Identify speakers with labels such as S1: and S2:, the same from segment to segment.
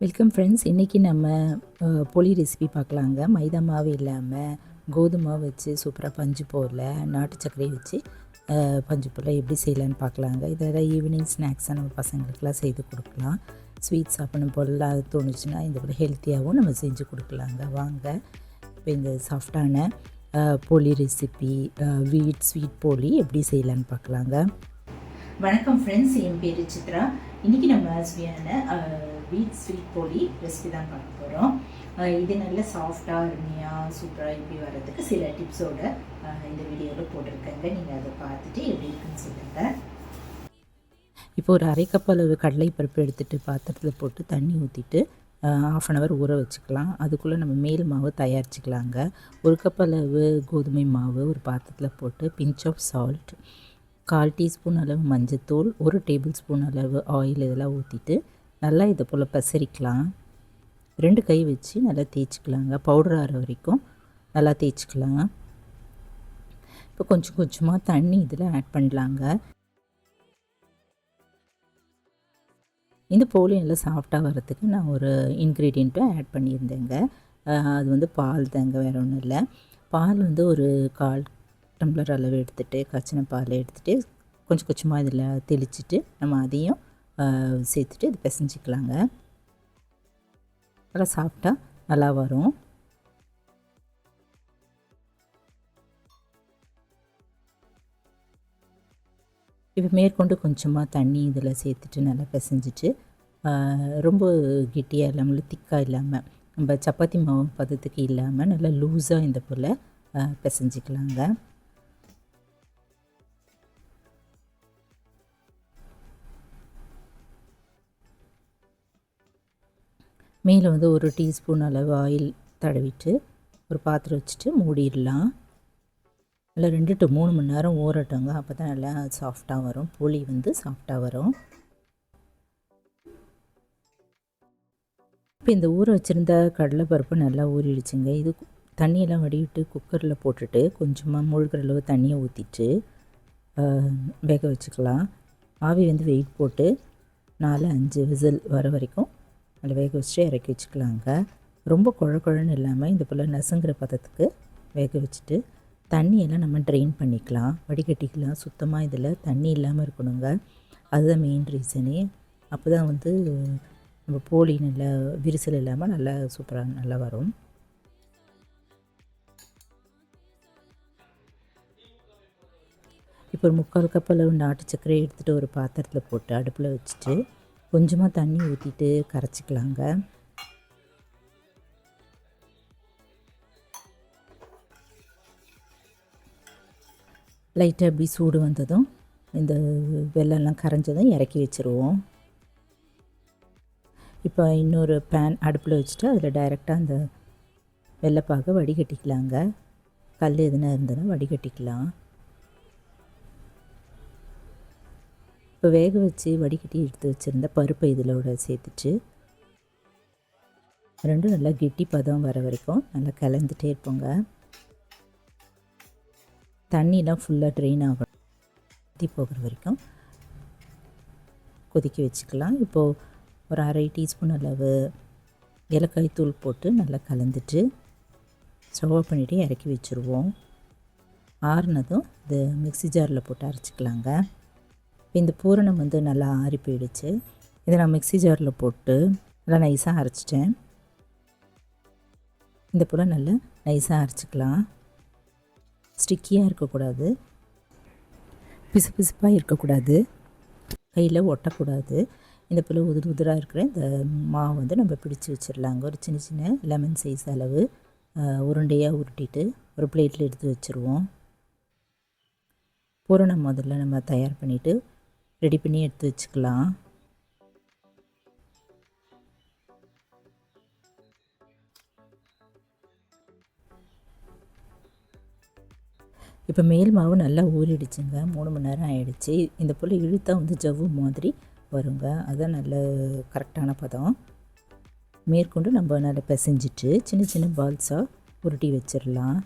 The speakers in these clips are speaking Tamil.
S1: Welcome friends. இன்றைக்கி நம்ம போலி ரெசிபி பார்க்கலாங்க. மைதா மாவு இல்லாமல் கோதுமை மாவு வச்சு சூப்பராக பஞ்சு போல் நாட்டு சர்க்கரையை வச்சு பஞ்சு போல் எப்படி செய்யலான்னு பார்க்கலாங்க. இதெல்லாம் ஈவினிங் ஸ்நாக்ஸாக நம்ம பசங்களுக்கெல்லாம் செய்து கொடுக்கலாம். ஸ்வீட் சாப்பிடணும் போலாம் தோணுச்சுன்னா இந்த போல் ஹெல்த்தியாகவும் நம்ம செஞ்சு கொடுக்கலாங்க. வாங்க இப்போ இந்த சாஃப்டான போலி ரெசிபி வீட் ஸ்வீட் போலி எப்படி செய்யலான்னு பார்க்கலாங்க. வணக்கம் ஃப்ரெண்ட்ஸ், என் பேர் சித்ரா. இன்றைக்கி நம்ம சுவையான வீட் ஸ்வீட் போலி ரெசிபி தான் பார்க்க போகிறோம். இது நல்ல சாஃப்டாக அருமையாக சூப்பராக இப்படி வர்றதுக்கு சில டிப்ஸோட இந்த வீடியோவில் போட்டிருக்கேங்க. நீங்கள் அதை பார்த்துட்டு எப்படி இருக்குன்னு சொல்லுங்கள். இப்போ ஒரு அரை கப் அளவு கடலை பருப்பு எடுத்துகிட்டு பாத்திரத்தில் போட்டு தண்ணி ஊற்றிட்டு ½ அன் ஹவர் ஊற வச்சுக்கலாம். அதுக்குள்ளே நம்ம மேல் மாவு தயாரிச்சுக்கலாங்க. ஒரு கப் அளவு கோதுமை மாவு ஒரு பாத்திரத்தில் போட்டு பிஞ்ச் ஆஃப் சால்ட், 1/4 டீஸ்பூன் அளவு மஞ்சத்தூள், 1 டேபிள் ஸ்பூன் அளவு ஆயில் இதெல்லாம் ஊற்றிட்டு நல்லா இதை போல் பசரிக்கலாம். 2 கை வச்சு நல்லா தேய்ச்சிக்கலாங்க. பவுடர் ஆகிற வரைக்கும் நல்லா தேய்ச்சிக்கலாம். இப்போ கொஞ்சம் கொஞ்சமாக தண்ணி இதில் ஆட் பண்ணலாங்க. இந்த போலி நல்லா சாஃப்டாக வரத்துக்கு நான் ஒரு இன்க்ரீடியண்ட்டும் ஆட் பண்ணியிருந்தேங்க. அது பால் தாங்க, வேறு ஒன்றும் இல்லை. பால் ஒரு 1/4 டம்ளர் அளவு எடுத்துகிட்டு காய்ச்சின பால் எடுத்துகிட்டு கொஞ்சம் கொஞ்சமாக இதில் தெளிச்சிட்டு நம்ம அதையும் சேர்த்துட்டு இது பிசைஞ்சிக்கலாங்க. நல்லா சாப்பிட்டா நல்லா வரும். இப்போ மேற்கொண்டு கொஞ்சமாக தண்ணி இதில் சேர்த்துட்டு நல்லா பிசைஞ்சிட்டு ரொம்ப கெட்டியாக இல்லாமல் திக்காக இல்லாமல் நம்ம சப்பாத்தி மாவு பதத்துக்கு இல்லாமல் நல்லா லூஸாக இந்த போல் பிசைஞ்சிக்கலாங்க. மேலே 1 டீஸ்பூன் அளவு ஆயில் தடவிட்டு ஒரு பாத்திரம் வச்சுட்டு மூடிடலாம். நல்லா 2 to 3 மணி நேரம் ஊறட்டுங்க. அப்போ தான் நல்லா சாஃப்டாக வரும். போலி சாஃப்டாக வரும். இப்போ இந்த ஊற வச்சுருந்த கடலைப்பருப்பு நல்லா ஊறிடுச்சுங்க. இது தண்ணியெல்லாம் வடிவிட்டு குக்கரில் போட்டுட்டு கொஞ்சமாக மூழ்கிற அளவு தண்ணியை ஊற்றிட்டு வேக வச்சுக்கலாம். ஆவி வெயிட் போட்டு 4-5 விசில் வர வரைக்கும் அதில் வேக வச்சுட்டு இறக்கி வச்சுக்கலாங்க. ரொம்ப குழன்னு இல்லாமல் இந்த போல் நசுங்கிற பதத்துக்கு வேக வச்சுட்டு தண்ணியெல்லாம் நம்ம ட்ரெயின் பண்ணிக்கலாம், வடிகட்டிக்கலாம். சுத்தமாக இதில் தண்ணி இல்லாமல் இருக்கணுங்க. அதுதான் மெயின் ரீசனே. அப்போ தான் நம்ம போலி நல்லா விரிசல் இல்லாமல் நல்லா சூப்பராக நல்லா வரும். இப்போ ஒரு 3/4 கப் அளவு நாட்டு சர்க்கரை எடுத்துகிட்டு ஒரு பாத்திரத்தில் போட்டு அடுப்பில் வச்சுட்டு கொஞ்சமாக தண்ணி ஊற்றிட்டு கரைச்சிக்கலாங்க. லைட்டாக அப்படி சூடு வந்ததும் இந்த வெல்லம்லாம் கரைஞ்சதும் இறக்கி வச்சுருவோம். இப்போ இன்னொரு பேன் அடுப்பில் வச்சுட்டு அதில் டைரெக்டாக அந்த வெல்லைப்பாக வடிகட்டிக்கலாங்க. கல் எதுனா இருந்ததுன்னா வடிகட்டிக்கலாம். இப்போ வேக வச்சு வடிகட்டி எடுத்து வச்சுருந்த பருப்பை இதிலோட சேர்த்துட்டு ரெண்டும் நல்லா கெட்டி பதம் வர வரைக்கும் நல்லா கலந்துகிட்டே இருப்போங்க. தண்ணிலாம் ஃபுல்லாக ட்ரெயின் ஆகணும், ஊற்றி போகிற வரைக்கும் கொதிக்க வச்சுக்கலாம். இப்போது ஒரு 1/2 டீஸ்பூன் அளவு ஏலக்காய் தூள் போட்டு நல்லா கலந்துட்டு ஸ்டவ் பண்ணிவிட்டு இறக்கி வச்சுருவோம். ஆறுனதும் இது மிக்ஸி ஜாரில் போட்டு அரைச்சிக்கலாங்க. இந்த பூரணம் நல்லா ஆறி போயிடுச்சு. இதை நான் மிக்ஸி ஜாரில் போட்டு நல்லா நைஸாக அரைச்சிட்டேன். இந்த போல் நல்லா நைஸாக அரைச்சிக்கலாம். ஸ்டிக்கியாக இருக்கக்கூடாது, பிசு பிசுப்பாக இருக்கக்கூடாது, கையில் ஒட்டக்கூடாது. இந்த போல் உதிராக இருக்கிற இந்த மாவு நம்ம பிடிச்சி வச்சிடலாங்க. ஒரு சின்ன சின்ன லெமன் சைஸ் அளவு உருண்டையாக உருட்டிட்டு ஒரு பிளேட்டில் எடுத்து வச்சுருவோம். பூரணம் முதல்ல நம்ம தயார் பண்ணிவிட்டு ரெடி பண்ணி எடுத்து வச்சுக்கலாம். இப்போ மேல் மாவு நல்லா ஊறிடுச்சுங்க. 3 மணி நேரம் ஆகிடுச்சு. இந்த போல் இழுத்தா ஜவ்வு மாதிரி வருங்க. அதுதான் நல்ல கரெக்டான பதம். மேற்கொண்டு நம்ம நல்லா பிசைஞ்சிட்டு சின்ன சின்ன பால்ஸாக உருட்டி வச்சிடலாம்.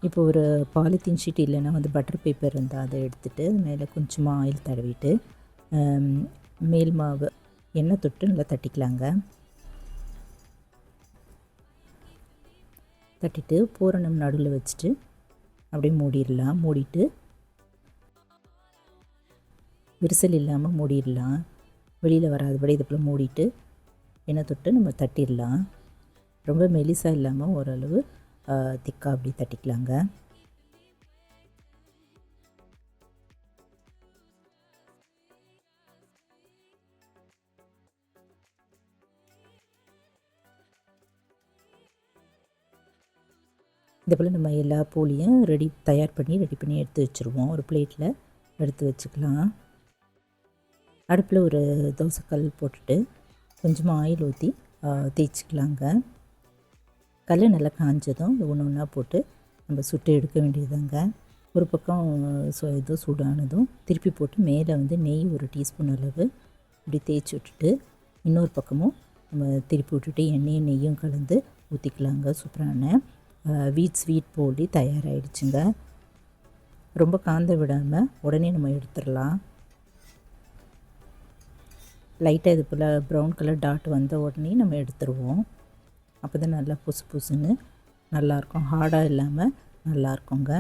S1: இப்போ ஒரு பாலித்தீன் ஷீட் இல்லைன்னா வந்து பட்டர் பேப்பர் இருந்தால் அதை எடுத்துகிட்டு மேலே கொஞ்சமாக ஆயில் தடவிட்டு மேல் மாவு எண்ணெய் தொட்டு நல்லா தட்டிக்கலாங்க. தட்டிட்டு பூரணம் நடுவில் வச்சுட்டு அப்படியே மூடிடலாம். மூடிட்டு விரிசல் இல்லாமல் மூடிடலாம். வெளியில் வராதபடி இது போல் மூடிட்டு எண்ணெய் தொட்டு நம்ம தட்டிடலாம். ரொம்ப மெலிசாக இல்லாமல் ஓரளவு திக்காக அப்படி தட்டிக்கலாங்க. இது போல் நம்ம எல்லா போலியும் தயார் பண்ணி ரெடி பண்ணி எடுத்து வச்சுருவோம். ஒரு பிளேட்டில் எடுத்து வச்சுக்கலாம். அடுப்பில் ஒரு தோசைக்கல் போட்டுட்டு கொஞ்சமாக ஆயில் ஊற்றி தேய்ச்சிக்கலாங்க. கல் நல்லா காஞ்சதும் ஒன்று ஒன்றா போட்டு நம்ம சுட்டு எடுக்க வேண்டியதாங்க. ஒரு பக்கம் இது சூடானதும் திருப்பி போட்டு மேலே வந்து நெய் ஒரு டீஸ்பூன் அளவு இப்படி தேய்ச்சி விட்டுட்டு இன்னொரு பக்கமும் நம்ம திருப்பி விட்டுட்டு எண்ணெயும் நெய்யும் கலந்து ஊற்றிக்கலாங்க. சூப்பரான ஸ்வீட் போலி தயாராகிடுச்சுங்க. ரொம்ப காந்த விடாமல் உடனே நம்ம எடுத்துடலாம். லைட்டாக இது போல் ப்ரௌன் கலர் டாட் வந்த உடனே நம்ம எடுத்துருவோம். அப்போ தான் நல்லா புசு புசுன்னு நல்லாயிருக்கும், ஹார்டாக இல்லாமல் நல்லாயிருக்குங்க.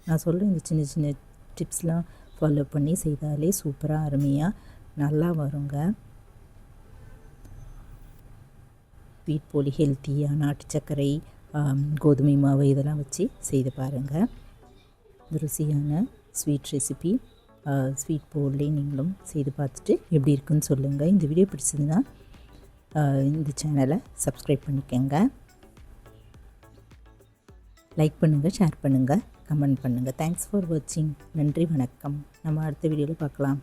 S1: நான் சொல்கிற இந்த சின்ன சின்ன டிப்ஸ்லாம் ஃபாலோ பண்ணி செய்தாலே சூப்பராக அருமையாக நல்லா வருங்க. ஸ்வீட் போலி ஹெல்த்தியாக நாட்டு சர்க்கரை கோதுமை மாவு இதெல்லாம் வச்சு செய்து பாருங்கள். ருசியான ஸ்வீட் ரெசிபி ஸ்வீட் போலி நீங்களும் செய்து பார்த்துட்டு எப்படி இருக்குன்னு சொல்லுங்கள். இந்த வீடியோ பிடிச்சதுன்னா இந்த சேனலை சப்ஸ்கிரைப் பண்ணிக்கோங்க. லைக் பண்ணுங்கள், ஷேர் பண்ணுங்கள், கமெண்ட் பண்ணுங்கள். தேங்க்ஸ் ஃபார் வாட்சிங். நன்றி, வணக்கம். நம்ம அடுத்த வீடியோவில் பார்க்கலாம்.